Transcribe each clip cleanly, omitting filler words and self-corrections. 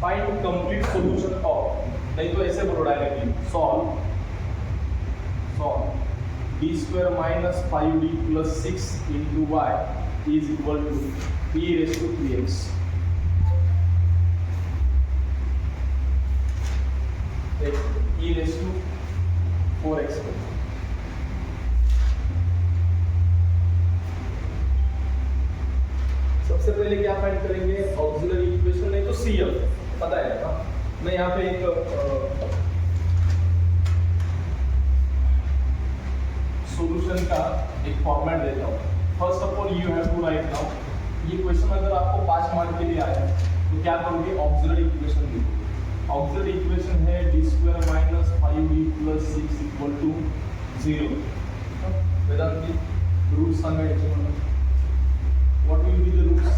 Find complete solution of, नहीं तो ऐसे बोलो directly, solve D square minus 5d plus 6 into Y is equal to e raise to 3x। e raise to 4x। सबसे पहले क्या find करेंगे, auxiliary equation, नहीं तो CF पता है ना। मैं यहाँ पे एक सॉल्यूशन का एक फॉर्मेट देता हूँ। First of all you have to write now, ये क्वेश्चन अगर आपको 5 मार्क के लिए आया तो क्या करोगे, ऑक्सिलरी इक्वेशन लिखोगे। ऑक्सिलरी इक्वेशन है D square minus 5d plus 6 equal to 0। Vedanti roots सांगायचे मला, what will be the roots?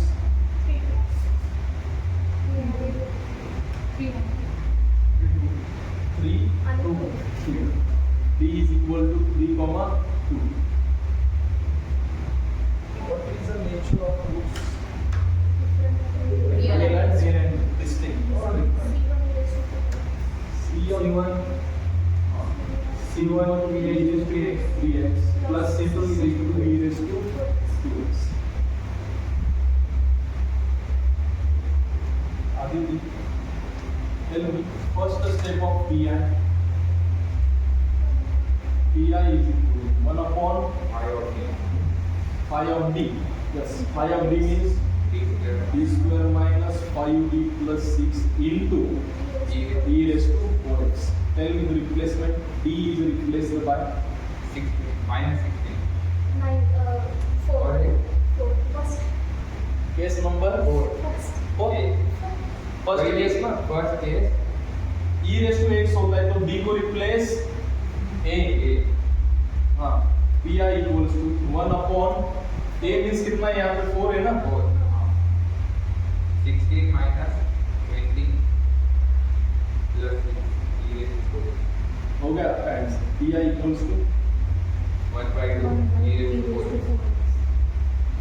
3 2 d is equal to 3 comma 2. What is the nature of roots? Real and distinct. C1 e raised to 3x plus C2 e raised to 2x. Aditi, tell me first step of PI. PI is equal to 1 upon phi of d. Yes, phi of d means d square minus 5d plus 6 into e raised to 4x. Tell me the replacement. D is replaced by 16 minus 16. 4. First. Case number 4. Four. First case ना, first case e raise to x होता है तो d को replace a। हाँ, pi equals to 1 upon a means कितना है यहाँ पे 4 है ना, 4 16 minus 20 plus 6 e raised to 4 हो गया आपका answer. pi equals to 1/2 e raised to 4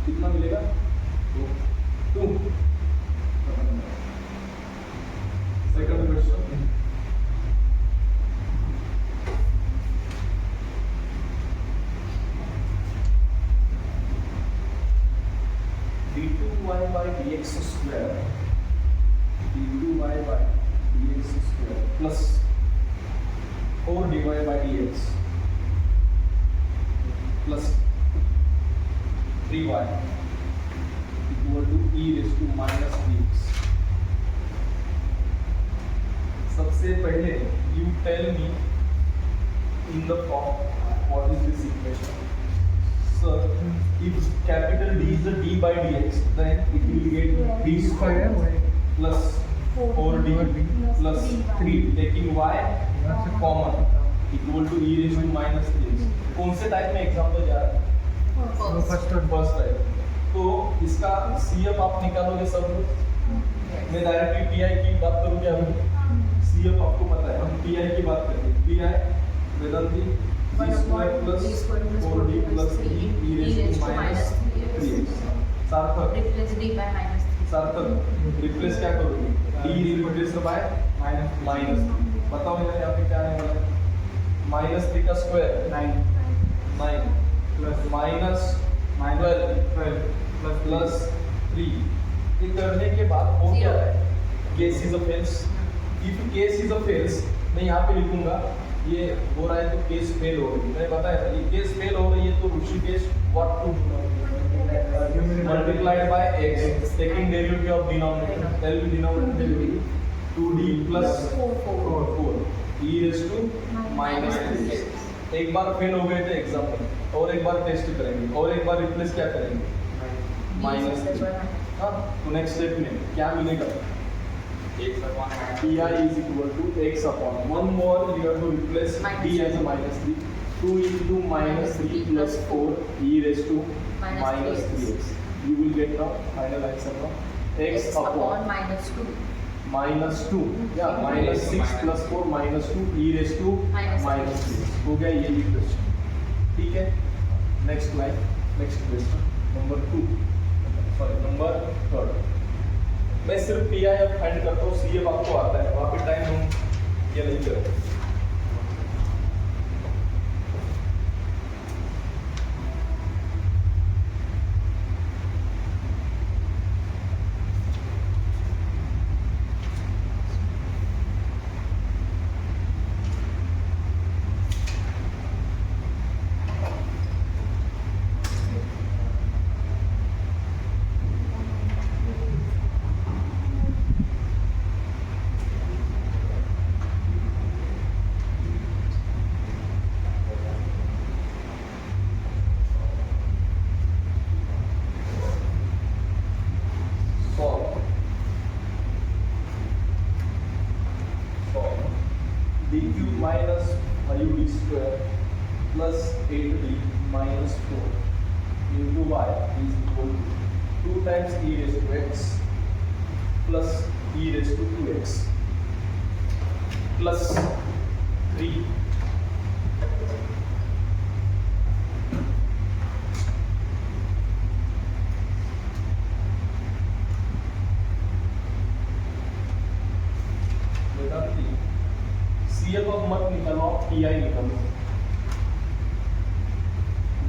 कितना मिलेगा, 2। Second question, d2y by dx square plus 4dy by dx plus 3y equal to e raised to minus 3x। सबसे पहले you tell me in the form what is this equation. So if capital D is a d by dx, then it will get d square plus 4d plus 3 taking y common equal to e raised to minus 3x। कौन से type में example जा रहा है, first type. तो इसका CF आप निकालोगे सब लोग। मैं डायरेक्टली PI की बात करूँगी अभी, CF आपको पता है, हम PI की बात करेंगे। PI Vedanti d square plus 4d plus 3 e raised to minus 3x। सार्थक सार्थक रिप्लेस क्या करोगे, d रिप्लेस बाय माइनस। बताओ यार यहाँ पे क्या आने वाला है, -3 का स्क्वायर 9 प्लस माइनस 12 प्लस 3। ये करने के बाद हो क्या है, case is a fails. If case is a fails मैं यहाँ पे लिखूंगा, ये हो रहा है तो केस फेल हो रही है। मैंने बताया था ये केस फेल हो रही है तो Rishikesh what to multiplied by x taking derivative of denominator. Tell me denominator 2d plus 4 e raise to minus 3। एक बार फेल हो गए थे एग्जाम में, और एक बार टेस्ट करेंगे, और एक बार रिप्लेस क्या करेंगे, माइनस। हाँ, तो नेक्स्ट स्टेप में क्या मिलेगा, pi is equal to x upon 1 more you have to replace d as a minus 3, 2 into minus 3 plus 4 e raised to minus 3x। You will get the final answer now, x upon minus 2 yeah minus 6 plus 4 minus 2 e raised to minus 3 हो गया ये question. ठीक है, next line, next question number 2, sorry number 3। मैं सिर्फ P I F find करता हूँ, C F आपको आता है, वहाँ पे टाइम हम ये नहीं करें। D cube minus 5d square plus 8d minus 4 into Y is equal to 2 times e raise to x plus e raise to 2x plus 3 C F अब मत निकालो, पी आई निकालो।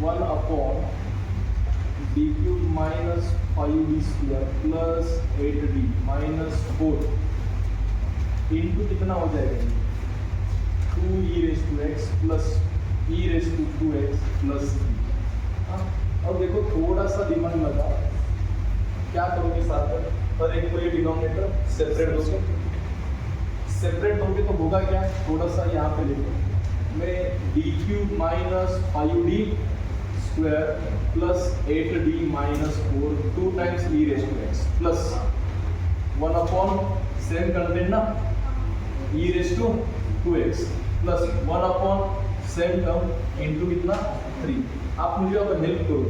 1 upon D cube minus 5d square plus 8d minus 4 into कितना हो जाएगा, 2e raise to x plus e raise to 2x plus 3। अब देखो थोड़ा सा दिमाग लगा, क्या करोगे साथ में, हर एक को ये डिनोमिनेटर सेपरेट दोगे, सेपरेट होंगे तो होगा क्या, थोड़ा सा यहाँ पे लिखो, मैं D cube minus 5d square plus 8d minus 4 2 times e raise to x plus 1 upon same content ना e raise to 2x plus 1 upon same term into कितना 3। आप मुझे अब हेल्प करो,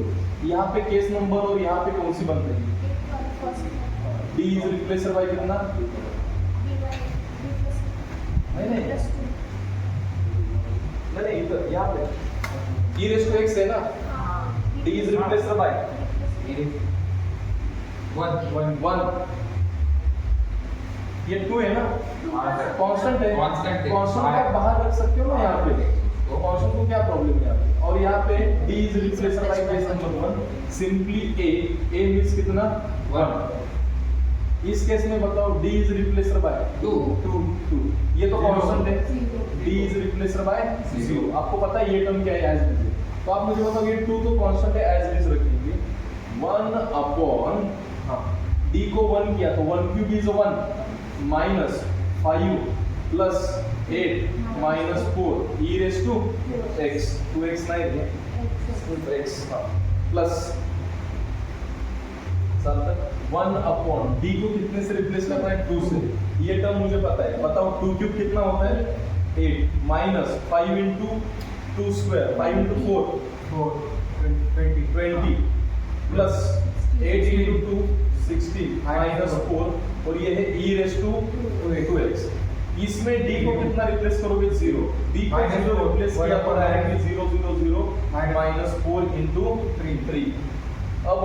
यहाँ पे केस नंबर और यहाँ पे कौन सी बन रही है, d इज रिप्लेसर बाय कितना, नहीं इधर यहाँ पे e रेज टू x है ना, d इज रिप्लेसर बाय 1 ये 2 है ना, कांस्टेंट है, कांस्टेंट आप बाहर रख सकते हो ना यहाँ पे, तो कांस्टेंट को क्या प्रॉब्लम है यहाँ पे, और यहाँ पे d is replaced by case number 1 simply a means कितना 1। इस केस में बताओ d इज रिप्लेसर बाय 2, ये तो कांस्टेंट है, d इज रिप्लेसर बाय 0। आपको पता है ये टर्म क्या है, एज इट इज, तो आप मुझे बताओ ये 2 तो कांस्टेंट है, एज इट इज रखेंगे 1 अपॉन d को 1 किया तो 1 cube is 1 minus 5 plus 8 minus 4 e raise to x 2x नहीं है, x प्लस 1 अपॉन d को कितने से रिप्लेस करना है, 2 से, ये टर्म मुझे पता है, बताओ 2 क्यूब कितना होता है 8 minus 5 into 2 square 5 into 4 20 plus 8 into 2 16 minus 4 और ये है e रेज टू 2x। इसमें d को कितना रिप्लेस करोगे 0, d को 0 रिप्लेस किया तो डायरेक्टली 0 0 0 माइनस 4 इंटू 3। अब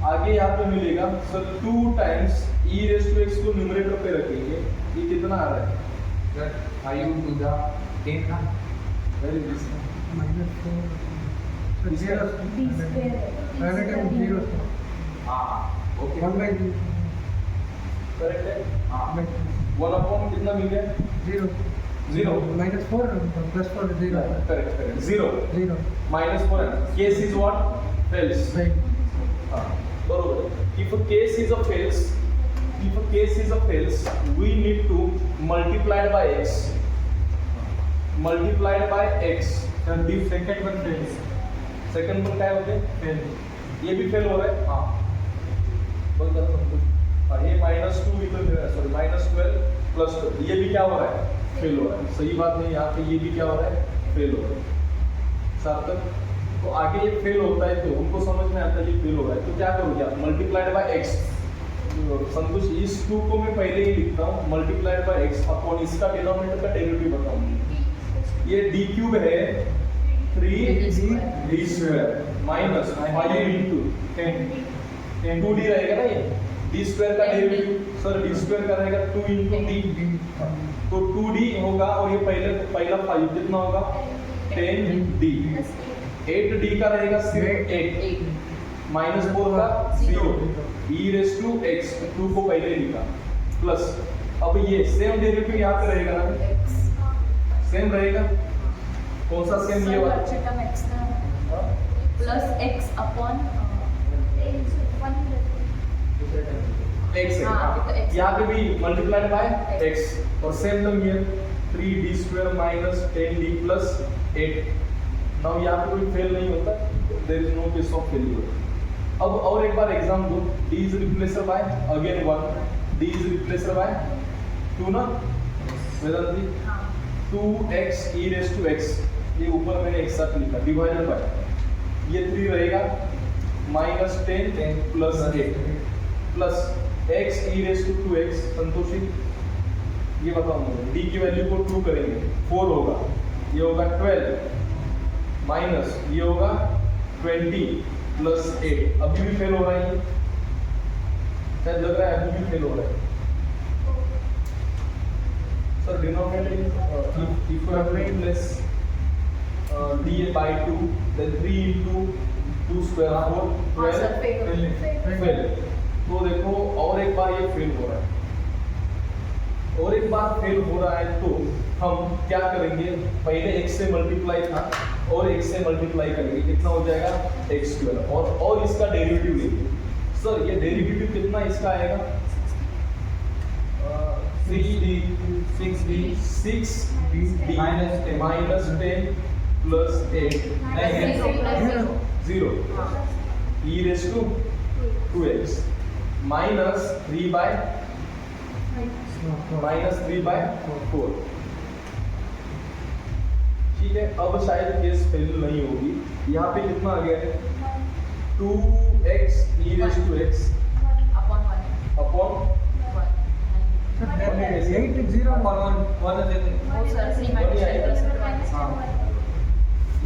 आगे यहाँ पे मिलेगा sir 2 times e raise to x को न्यूमरेटर पे रखेंगे, ये कितना आ रहा है सर 5 to the 10 ना, वेरी दिस हाँ ओके करेक्ट है, हाँ 1 अपॉन कितना मिल गया 0 minus 4 plus 4 0 correct 0 minus 4 case is what fails, बरोबर। if a case is a fails we need to multiply by x and the second one fails, second one क्या होते हैं fail, ये भी फेल हो रहा है, हाँ बोल दो हाँ ये -2 इधर सॉरी -12 प्लस 2 ये भी क्या हो रहा है फेल हो रहा है, सही बात नहीं, यहाँ पे ये भी क्या हो रहा है फेल हो रहा है सार्थक। तो आगे ये फेल होता है तो उनको समझ में आता है ये फेल हो रहा है, तो क्या करोगे आप मल्टीप्लाइड बाय x, संतोष इस 2 को मैं पहले ही लिखता हूँ मल्टीप्लाइड बाय x अपॉन इसका डिनोमिनेटर का डेरिवेटिव बताऊंगा, ये d क्यूब है 3d square minus 5 into 10 2d रहेगा ना, ये डी स्क्वायर का डेरिवेटिव सर डी स्क्वायर का रहेगा 2 इंटू डी, तो 2d होगा और ये पहला 5 कितना होगा 10d, 8d का रहेगा सिर्फ 8 माइनस 4 का 0 e रेस टू x 2 को पहले लिखा प्लस अब ये सेम डेरिवेटिव यहाँ पे रहेगा ना, सेम रहेगा, कौन सा सेम ये वाला प्लस x अपॉन x है, यहाँ पे भी मल्टीप्लाइड बाय x और सेम टर्म ये 3d square minus 10d plus 8। Now यहाँ पे कोई फेल नहीं होता, there is no case of failure. अब और एक बार एग्जाम दो, d is replaced by again 1, d is replaced by 2 ना Vedant ji, 2x e raise to x, ये ऊपर मैंने एक साथ लिखा डिवाइडेड बाय ये 3 रहेगा minus 10 plus 8 plus x e raise to 2x Santoshi, ये बताओ मुझे d की वैल्यू को 2 करेंगे 4 होगा, ये होगा 12 माइनस ये होगा 20 प्लस 8, अभी भी फेल हो रहा है, शायद लग रहा है अभी भी फेल हो रहा है sir. Denominator if you have replace d by 2 then 3 into 2 square 4 12 fail. तो देखो और एक बार ये फेल हो रहा है, और एक बार फेल हो रहा है तो हम क्या करेंगे, पहले x से मल्टीप्लाई था और x से मल्टीप्लाई करेंगे, कितना हो जाएगा x स्क्वायर और इसका डेरिवेटिव लेंगे। सर ये डेरिवेटिव कितना इसका आएगा 6d minus 10 plus 8 0 e raise to 2x minus 3 by 4। ठीक है, अब शायद केस फेल नहीं होगी, यहाँ पे कितना आ गया है 2x e raise to x upon 8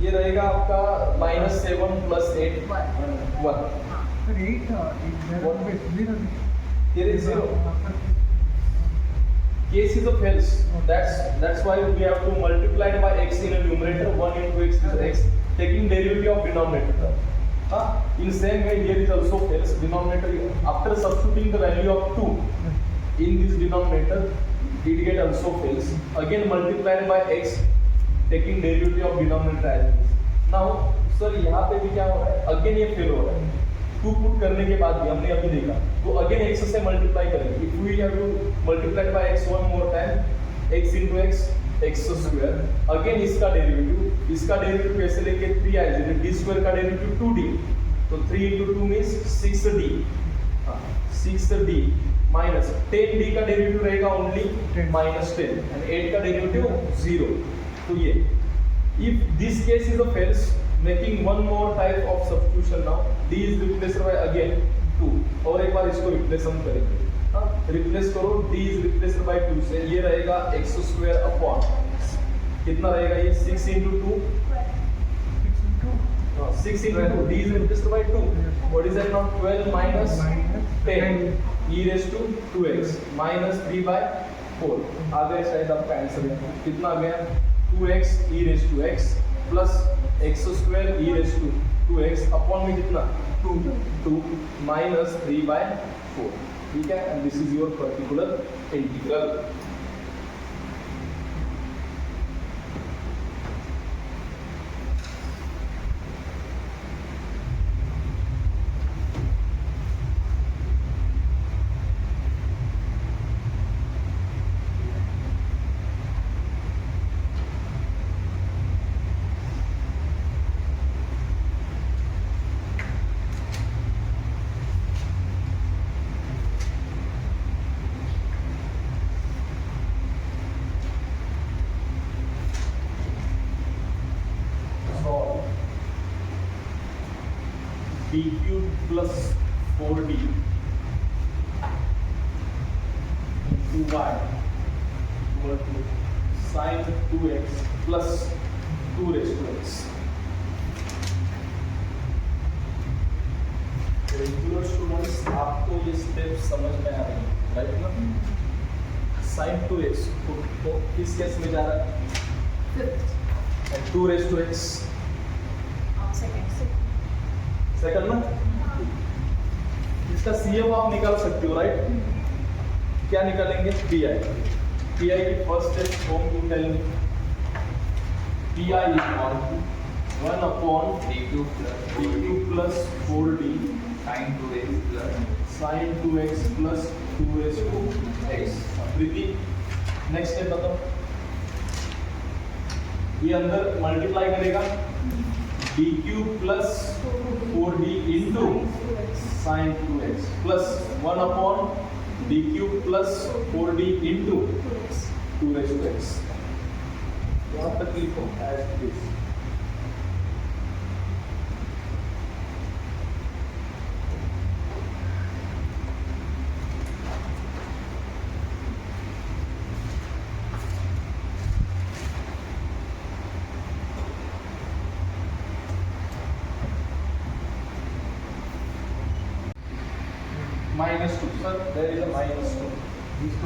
ये रहेगा आपका minus 7 plus 8 1 here is 0 case is a fails, that's why we have to multiply it by x in a numerator, 1 into x is x, taking derivative of denominator. In same way here is also fails, denominator after substituting the value of 2 in this denominator it get also fails, again multiplied by x taking derivative of denominator as it is। now sir यहाँ पे भी क्या हो रहा है, again ये fail हो रहा है, 2 पुट करने के बाद भी हमने अभी देखा तो अगेन x से मल्टीप्लाई करेंगे, if we have to multiply by x one more time x into x square, again इसका डेरिवेटिव कैसे लेंगे 3 आएगा, d स्क्वायर का डेरिवेटिव 2d, तो 3 into 2 means 6d 6d minus 10d का डेरिवेटिव रहेगा ओनली माइनस 10 एंड 8 का डेरिवेटिव 0। तो ये if this case is a fails, making one more type of substitution now, d is replaced by again 2 और एक बार इसको replace हम करेंगे, रिप्लेस करो d is replaced by 2 से, ये रहेगा x स्क्वायर अपॉन कितना रहेगा ये 6 into 2 6 into 2 d is replaced by 2, what is that now 12 minus 10 e raised to 2x minus 3 by 4 आ गया शायद आपका आंसर है, कितना आ गया 2x e raised to x plus x square e raised to 2x upon में कितना 2 minus 3 by 4। ठीक है, and this is your particular integral. d cube plus 4d into y equal to sin 2x plus 2 raised to x। Regular students आपको ये step समझ में आ रही है, राइट ना? sin 2x तो किस केस में जा रहा है? Fifth 2 raised to x second second ना? इसका CF आप निकाल सकते हो, राइट? क्या निकालेंगे? PI की first step home to tell me. PI equal to 1 upon d2 plus 4d sin 2x plus sin 2x plus 2 raised to x। Preeti next step बताओ। ये अंदर मल्टीप्लाई करेगा dq plus 4d into sin 2x plus 1 upon dq plus 4d into 2 raised to x। यहाँ तक लिखो as it is। minus 2, sir, there is a minus 2.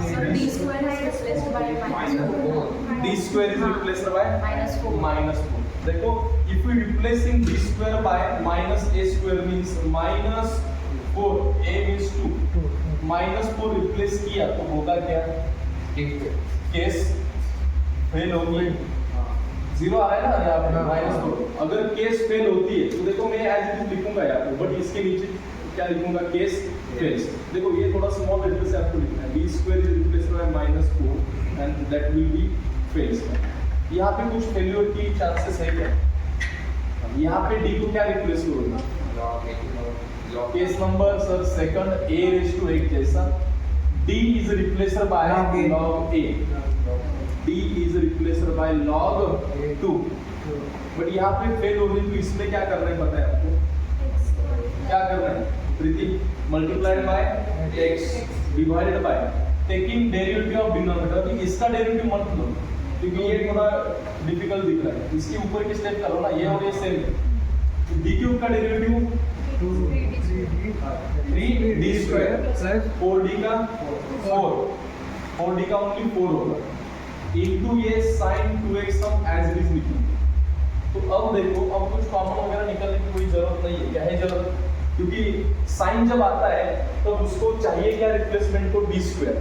So d square is replaced by minus 4. D square is replaced by Minus 4. minus 4. देखो, if we replacing d square by minus a square means minus 4, a means 2. minus 4 replace किया तो होगा क्या? Case fail होगी। Zero आ रहा है ना यहाँ पे माइनस 4। अगर केस फेल होती है तो देखो मैं एज इट इज लिखूंगा यहाँ पे, बट इसके नीचे क्या लिखूंगा? Case fails. देखो ये थोड़ा स्मॉल लेटर से आपको लिखना है। d square is replaced by minus 4 and that will be fails। यहाँ पे कुछ फेल्योर की चांसेस है क्या? यहाँ पे d को क्या रिप्लेस करोगे? Case number sir second a raised to 8 जैसा d is replaced by log a। d is replaced by log 2। But यहाँ पे फेल हो रही तो इसमें क्या करना है पता है आपको? क्या करना है Preeti? Multiplied by x divided by taking derivative of denominator. अभी इसका डेरिवेटिव मत लो क्योंकि ये थोड़ा डिफिकल्ट दिख रहा है। इसके ऊपर की स्टेप करो ना, ये और ये सेम है। d क्यूब का डेरिवेटिव 3d स्क्वायर 4d का 4d का ओनली 4 होगा इनटू ये sin 2x हम एज इट इज लिखेंगे। तो अब देखो, अब कुछ कॉमन वगैरह निकालने की कोई जरूरत नहीं है। क्या है जरूरत? क्योंकि साइन जब आता है तो उसको चाहिए क्या? रिप्लेसमेंट को d स्क्वायर।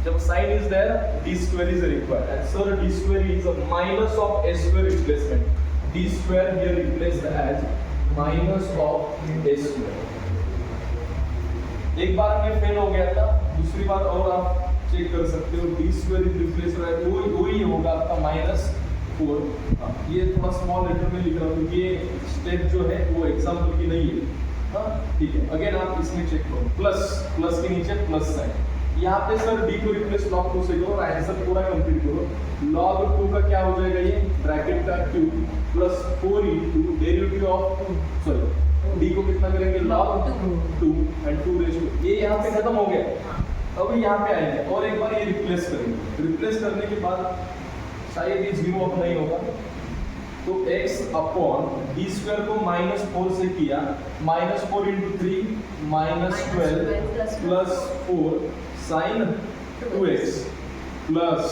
जब sign is there d square is required and sir d square is a minus of a square replacement. d square here replaced as minus of a square. एक बार में फेल हो गया था, दूसरी बार और आप चेक कर सकते हो। d square is replaced by वही होगा आपका माइनस 4। ये थोड़ा स्मॉल लेटर में लिख रहा हूँ क्योंकि ये स्टेप जो है वो एग्जाम्पल की नहीं है। हाँ ठीक है, अगेन आप इसमें चेक करो। प्लस के नीचे प्लस साइन। यहाँ पे सर d को रिप्लेस log 2 से करो, आंसर पूरा कंप्लीट करो। log 2 का क्या हो जाएगा? ये ब्रैकेट का cube plus 4 into derivative of sorry d को कितना करेंगे? log 2 and 2 raise to. ये यहाँ पे खत्म हो गया। अब यहाँ पे आएंगे और एक बार ये रिप्लेस करेंगे। रिप्लेस करने के बाद शायद ये जीरो अब नहीं होगा तो x अपॉन d स्क्वायर को माइनस 4 से किया, minus 4 into 3 minus 12 plus 4 sine 2x plus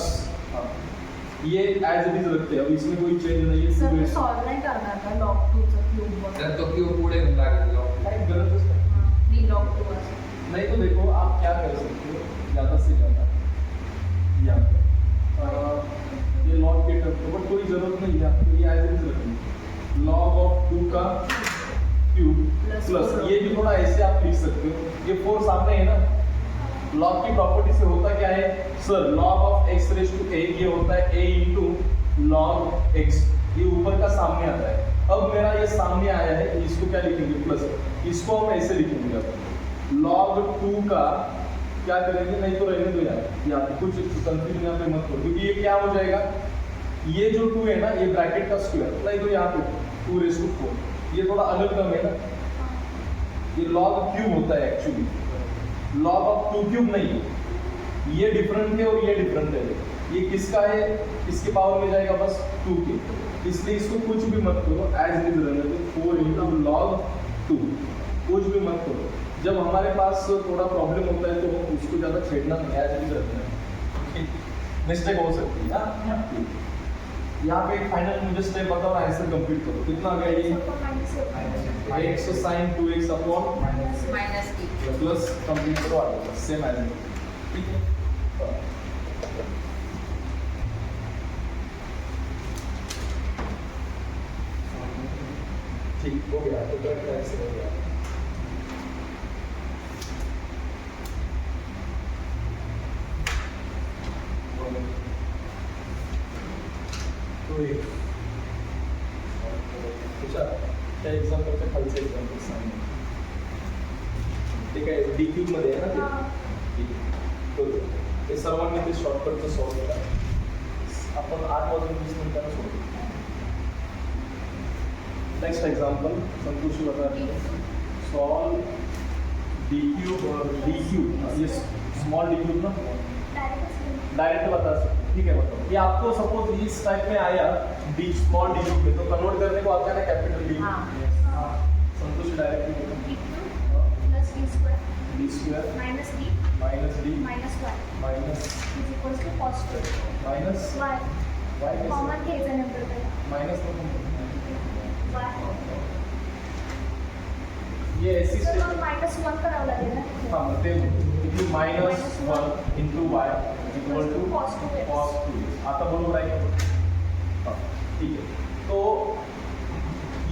ये एज इट इज रखते हैं। अब इसमें कोई चेंज नहीं है। सर सॉल्व नहीं करना था log 2 चा क्यूब जब तो क्यों पूरे लागेगा टाइप गलत है। 3 log 2 असं। नहीं तो देखो आप क्या कर सकते हो, ज़्यादा से ज़्यादा यहाँ पे ये लॉग के टर्म को, बट कोई जरूरत नहीं है आपको, ये एज इट इज रखिए। log ऑफ 2 का क्यूब प्लस ये भी थोड़ा ऐसे आप लिख सकते हो। ये 4 सामने है ना, लॉग की प्रॉपर्टी से होता क्या है sir? log of x raise to a ये होता है a इनटू log x। ये ऊपर का सामने आता है। अब मेरा ये सामने आया है, इसको क्या लिखेंगे? प्लस। इसको हम ऐसे लिखेंगे अब log 2 का क्या करेंगे? नहीं तो रहने दो यार, या कुछ कंफ्यूजन यहाँ पे मत करो क्योंकि ये क्या हो जाएगा? ये जो 2 है ना, ये ब्रैकेट का स्क्वायर, नहीं तो यहाँ पे 2 रेज़ टू 4। ये थोड़ा अलग टर्म है ना, ये log क्यूब होता है एक्चुअली। log ऑफ 2 क्यूब नहीं है, ये डिफरेंट है और ये डिफरेंट है। ये किसका है? इसके पावर में जाएगा बस 2 के, इसलिए इसको कुछ भी मत करो, एज इट इज रहने दो। 4 इंटू log 2 कुछ भी मत करो। जब हमारे पास थोड़ा प्रॉब्लम होता है तो उसको ज़्यादा छेड़ना नहीं, ऐसे भी रखना है, मिस्टेक हो सकती है। हाँ, यहाँ पे एक फाइनल मुझे स्टेप बताओ, आंसर कंप्लीट करो। कितना आ गया ये? x sin 2x upon minus D plus complete करो आगे, सेम एज ठीक है। ठीक हो गया, तो करेक्ट आंसर हो गया। तो एक त्या एक्झाम्पलच्या खालचं एक्झाम्पल सांग, ते काय डी क्यूब मध्ये आहे ना ते? बरोबर, ते सर्वांनी ते शॉर्टकटचं सॉल्व करा। आपण 8:20 सोडू। नेक्स्ट एग्जाम्पल संतोषी बता रही है, सॉल्व डी क्यूब, ये स्मॉल डी क्यूब ना, डायरेक्ट बता सकते, ठीक है बताओ। ये आपको सपोज इस टाइप में आया डी स्मॉल डी क्यूब में, तो कन्वर्ट करने को आता है ना capital D. Santosh directly plus D square D square minus D minus D minus Y minus is equals to cos minus Y Y common घ्यायचं नंतर त्याला माइनस वाई ये ऐसी तर स्टेप मग -1 करावं लागेल ना हाँ ते इथे -1 into Y equal to cos 2x. cos 2x। आता बरोबर आहे का? हाँ, ठीक है। तो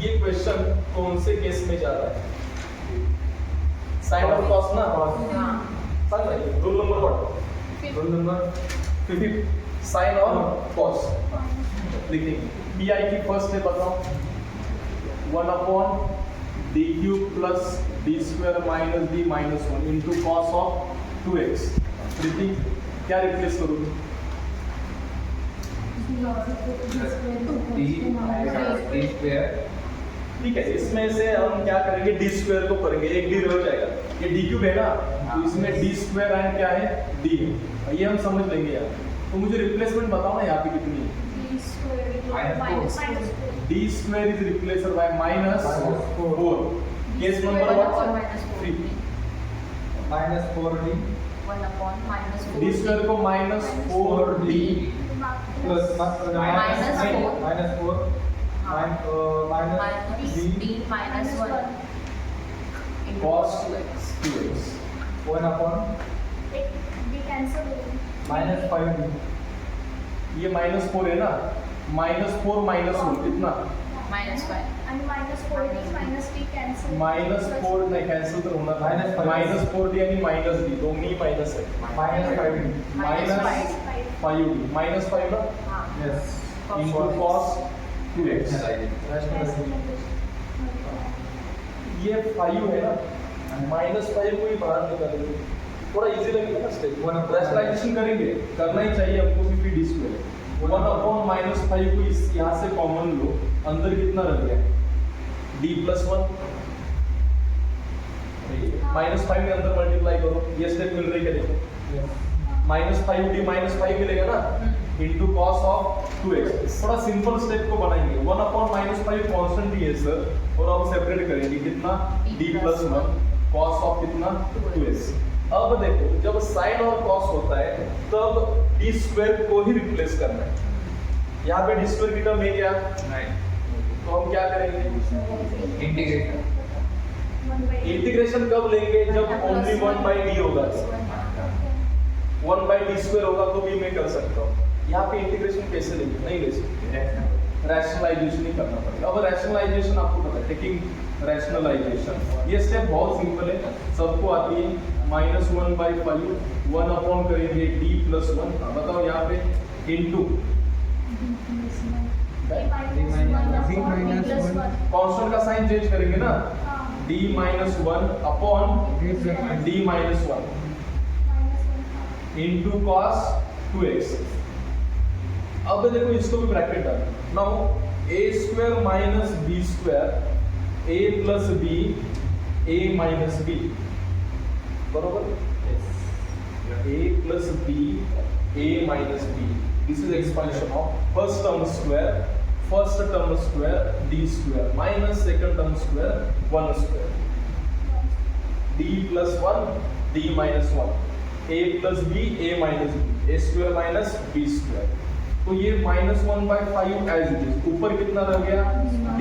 ये क्वेश्चन कौन से केस में जा रहा है? साइन और कॉस ना, हां सांग ना, rule number what? Rule number 50, sine और कॉस लिखेंगे। पी आई की फर्स्ट स्टेप बताओ, 1 upon D cube plus D square minus D minus 1 into cos of 2x। Preeti क्या रिप्लेस करोगे? डी स्क्वायर ठीक है, इसमें से हम क्या करेंगे, डी स्क्वायर को करेंगे, एक डी रह जाएगा, ये डी क्यूब है ना, तो इसमें डी स्क्वायर एंड क्या है, डी है, ये हम समझ लेंगे यार। तो मुझे रिप्लेसमेंट बताओ ना यहाँ पे कितनी है? D square minus D square is replaced by -4। Case number what? 3। -4d 1 अपॉन -4 डी स्क्वायर को -4d प्लस -4 minus D minus 1 cos 2x 1 अपॉन एक डी कैंसिल होईल -5d ये -4 है ना, -4 -1 कितना? -5 आणि -4 डी कैंसिल -4 नाही कॅन्सल तर होणार नाही, -4d आणि -d दोन्ही मायनस आहे, -5d -5d -5 ना हां यस इंटू cos 2x। ये 5 है ना, -5 को ही बाहर निकालेंगे, थोड़ा इजी लगेगा ना स्टेप। रैशनलाइजेशन करेंगे, करना ही चाहिए हमको, क्योंकि डी स्क्वायर 1 अपॉन -5 को इस यहाँ से कॉमन लो, अंदर कितना रह गया, d प्लस 1, -5 में अंदर मल्टीप्लाई करो, ये स्टेप मिल रही है देखो, -5d -5 मिलेगा ना, इंटू कॉस ऑफ 2x। थोड़ा सिंपल स्टेप को बनाएंगे, 1 अपॉन -5 कॉन्स्टेंट ही है सर, और अब सेपरेट करेंगे कितना, d प्लस 1 कॉस ऑफ कितना 2x। अब देखो जब साइन और कॉस होता है तब डी स्क्वायर को ही रिप्लेस करना है, यहाँ पे डी स्क्वायर की टर्म है क्या, तो हम क्या करेंगे, इंटीग्रेशन इंटीग्रेशन कब लेंगे, जब ओनली 1/d होगा, 1/d स्क्वायर होगा तो भी मैं कर सकता हूँ। यहाँ पे इंटीग्रेशन कैसे लेंगे, नहीं ले सकते, रैशनलाइजेशन ही करना पड़ेगा। अब रैशनलाइजेशन आपको पता है, टेकिंग रैशनलाइजेशन, ये स्टेप बहुत सिंपल है, सबको आती है, -1/5 1 अपॉन करेंगे d प्लस 1, बताओ यहाँ पे इंटू कॉन्स्टेंट का साइन चेंज करेंगे ना, d -1 upon d -1 into cos 2x। अब देखो इसको भी ब्रैकेट डाल, now a² minus b² a plus b a minus b, बरोबर, a plus b a minus b, this is expansion of first term square d square minus second term square 1 square. d plus 1 d minus 1, a plus b a minus b, a square minus b square। तो ये -1/5 as it is, ऊपर कितना रह गया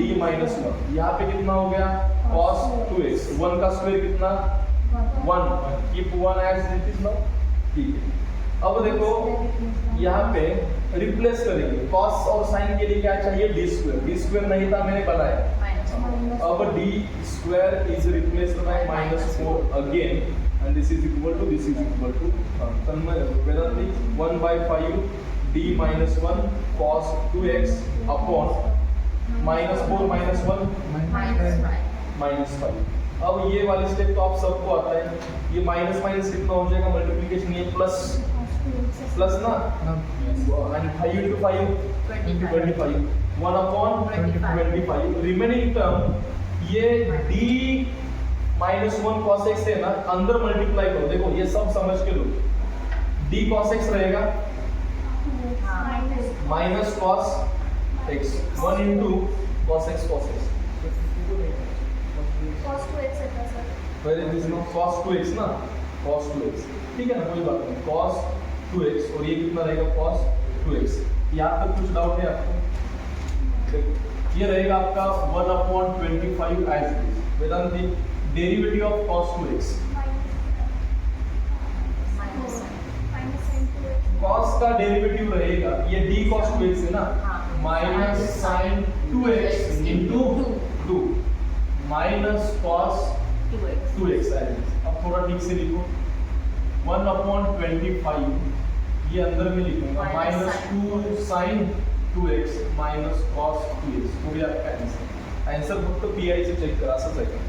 d minus 1, यहाँ पे कितना हो गया cos 2x, 1 का स्क्वायर कितना 1, keep 1 as it is now, ठीक है। अब देखो यहाँ पे रिप्लेस करेंगे, cos और sin के लिए क्या चाहिए d स्क्वायर नहीं था मैंने बताया, अब d square is replaced by -4 again and this is equal to 1/5 d minus 1 cos 2x upon -4 -1 -5। अब ये वाली स्टेप तो आप सबको आता है, ये माइनस माइनस कितना हो जाएगा मल्टीप्लिकेशन, ये प्लस ना, and 5 into 5 25, 1 upon 25, remaining term ये d -1 cos x है ना, अंदर मल्टीप्लाई करो, देखो ये सब समझ के लो, d cos x रहेगा minus cos x, 1 into cos x cos 2x है sir. Very this no cos 2x ना, cos 2x, ठीक है ना, कोई बात नहीं, cos 2x और ये कितना रहेगा cos 2x। यहाँ तक कुछ डाउट है आपको? देखो ये रहेगा आपका 1/25 as it is, Vedanti derivative of cos 2x, cos का डेरिवेटिव रहेगा ये d cos 2x है ना, minus sin 2x into 2 minus cos 2x है। अब थोड़ा ठीक से लिखो, 1/25 ये अंदर में लिखूंगा, -2 sin 2x minus cos 2x, हो गया आपका आंसर। आंसर फक्त पीआई से चेक करा सकते हैं।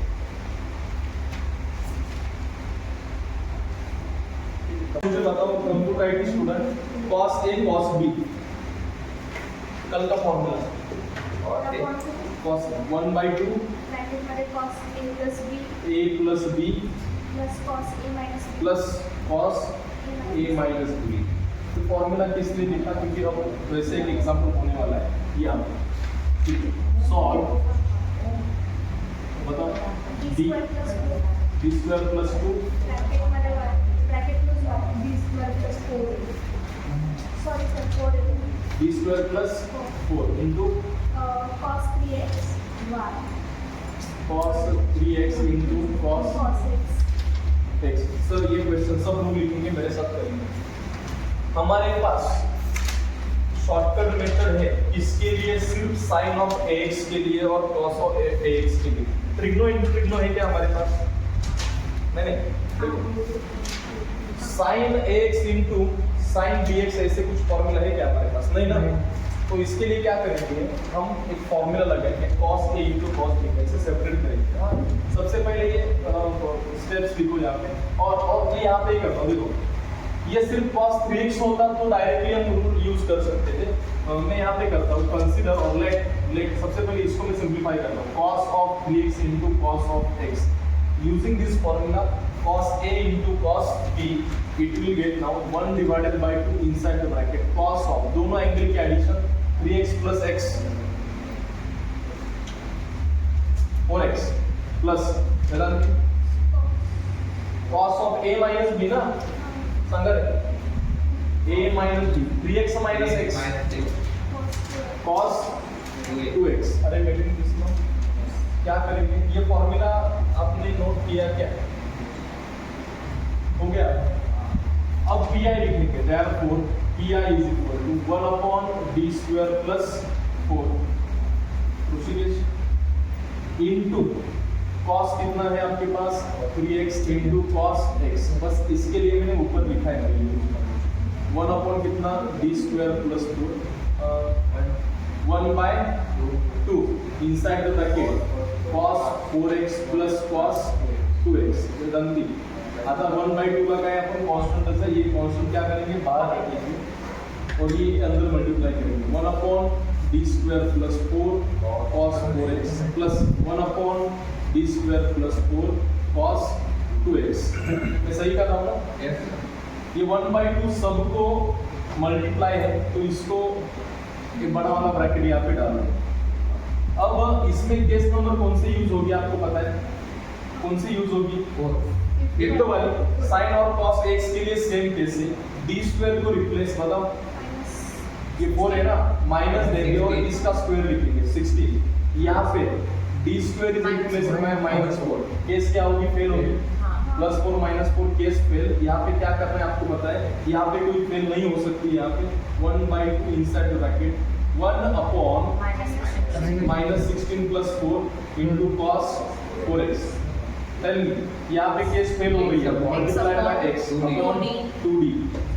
मुझे बताओ computer IT student, cos a cos b कल का फॉर्मूला cos 1/2 ब्रैकेट में cos a plus b a plus b plus cos a minus b plus cos a minus b। तो फॉर्मूला किस लिए लिखा, क्योंकि अब वैसे एक एग्जांपल होने वाला है ये आप, ठीक है। सॉल्व बताओ d square plus 2 d square plus 2 bracket plus 1 d square plus 4, sorry sir 4 d square plus 4 into cos 3x 1 cos 3x into cos x। Sir ये क्वेश्चन सब लोग लिखेंगे, मेरे साथ करेंगे। हमारे पास शॉर्टकट मेथड है इसके लिए, सिर्फ साइन ऑफ ax के लिए और cos ऑफ ax के लिए। ट्रिग्नो है क्या हमारे पास? नहीं देखो, sine ax into sine bx ऐसे कुछ फॉर्मूला है क्या हमारे पास? नहीं ना। तो इसके लिए क्या करेंगे, हम एक फॉर्मूला लगाएंगे cos a into cos b, ऐसे सेपरेट करेंगे। हाँ, सबसे पहले ये स्टेप्स लिखो यहाँ पे, और ये यहाँ पे करता हूँ, देखो ये सिर्फ cos 3x होता तो डायरेक्टली हम रूल यूज कर सकते थे, मैं यहाँ पे करता हूँ कंसीडर, और लेट सबसे पहले इसको मैं सिंप्लीफाई करता हूँ, cos of 3x into cos of x, using this formula cos a into cos b, it will get now 1 divided by 2 inside the bracket, cos of दोनों एंगल की addition 3x plus x 4x plus cos of a minus b ना, संगत है a minus b, 3x minus x cos 2x। अरे बेटे क्या करेंगे, ये फॉर्मूला आपने नोट किया क्या? हो गया। अब pi लिखेंगे, therefore pi is equal to 1 upon d square plus 4 into cos कितना है आपके पास 3x into cos x, बस इसके लिए मैंने ऊपर लिखा है 1 upon कितना d square plus 4 1 by 2 inside the bracket cos 4x plus cos 2x। Vedanti आता 1/2 का क्या है, अपन कांस्टेंट है, ये कांस्टेंट क्या करेंगे बाहर रखेंगे और ये अंदर मल्टीप्लाई करेंगे, 1 upon d square plus 4 cos 4x plus 1 upon d square plus 4 cos 2x। मैं सही कर रहा हूँ ना? ये 1/2 सबको मल्टीप्लाई है, तो इसको एक बड़ा वाला ब्रैकेट यहाँ पे डालना। अब इसमें केस नंबर कौन से यूज होगी आपको पता है? कौन सी यूज होगी? एक तो वाली साइन और कॉस एक्स के लिए सेम केस है, डी स्क्वायर को रिप्लेस बताओ, ये 4 है ना, माइनस देंगे और इसका स्क्वायर लिखेंगे 16। यहाँ पे D square is replace by -4, case क्या होगी, फेल होगी, +4 -4 केस फेल। यहाँ पे क्या करना है आपको पता है, यहाँ पे कोई फेल नहीं हो सकती, यहाँ पे 1/2 inside the bracket 1 upon -16 + 4 into cos 4x। Tell me, यहाँ पे केस फेल हो गई है, multiply by x upon 2d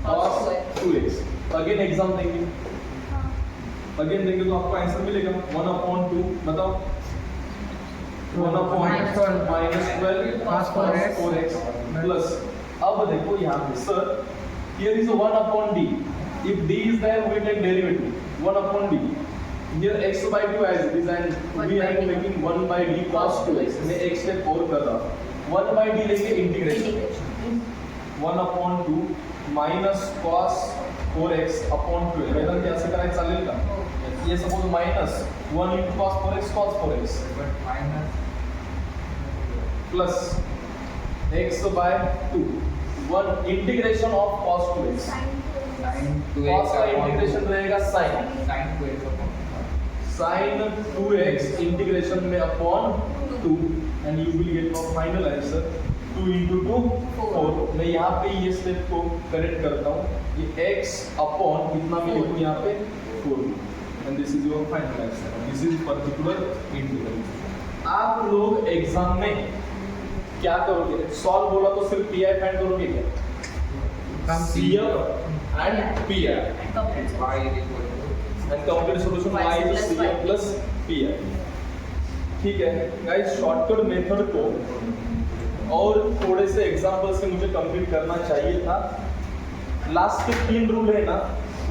cos 2x। Again exam देंगे, अगेन देंगे तो आपको आंसर मिलेगा 1/2, बताओ 1/-12 cos 4x प्लस, अब देखो यहाँ पे sir here is 1/d, if d is there we take derivative 1/d, here x/2 as it is and we are making 1/d cos 2x, मैं x स्टेप और कर रहा हूँ, 1/d लेंगे integration 1/2 minus cos 4x upon 12, वेदन क्या से करायचं चालेल का, ये suppose minus 1 into cos 4x but minus plus x/2 1 integration of cos 2x, sin cos 2x का इंटीग्रेशन रहेगा sin sin 2x upon sin 2x integration में upon 2 and you will get your final answer 2 into 2 4। मैं यहाँ पे ये step को correct करता हूँ, ये x अपॉन कितना मैं लिखूँ यहाँ पे 4 and this is your final answer, this is particular integral. आप लोग एग्जाम में क्या करोगे, सॉल्व बोला तो सिर्फ पी आई फाइंड करोगे क्या, C and P I y is equal to and complete solution y is CF plus PI। ठीक है गाइस, शॉर्टकट मेथड को और थोड़े से एग्जांपल से मुझे कंप्लीट करना चाहिए था। लास्ट के 3 रूल है ना,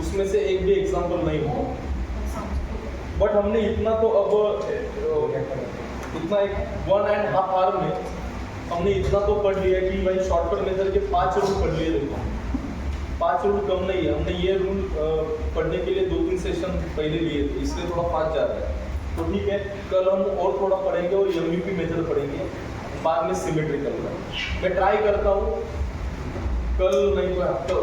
उसमें से एक भी एग्जांपल नहीं हुआ, बट हमने इतना तो अब इतना एक 1.5 आवर में हमने इतना तो पढ़ लिया कि भाई शॉर्टकट मेथड के 5 रूल पढ़ लिए। देखो 5 रूल कम नहीं है, हमने ये रूल पढ़ने के लिए 2-3 सेशन पहले लिए थे, इसलिए थोड़ा फास्ट जा रहा है। तो ठीक है, कल हम और थोड़ा पढ़ेंगे और एमयूपी मेथड पढ़ेंगे, बाद में सिमेट्रिकल का मैं ट्राई करता हूँ कल नहीं तो हफ्ता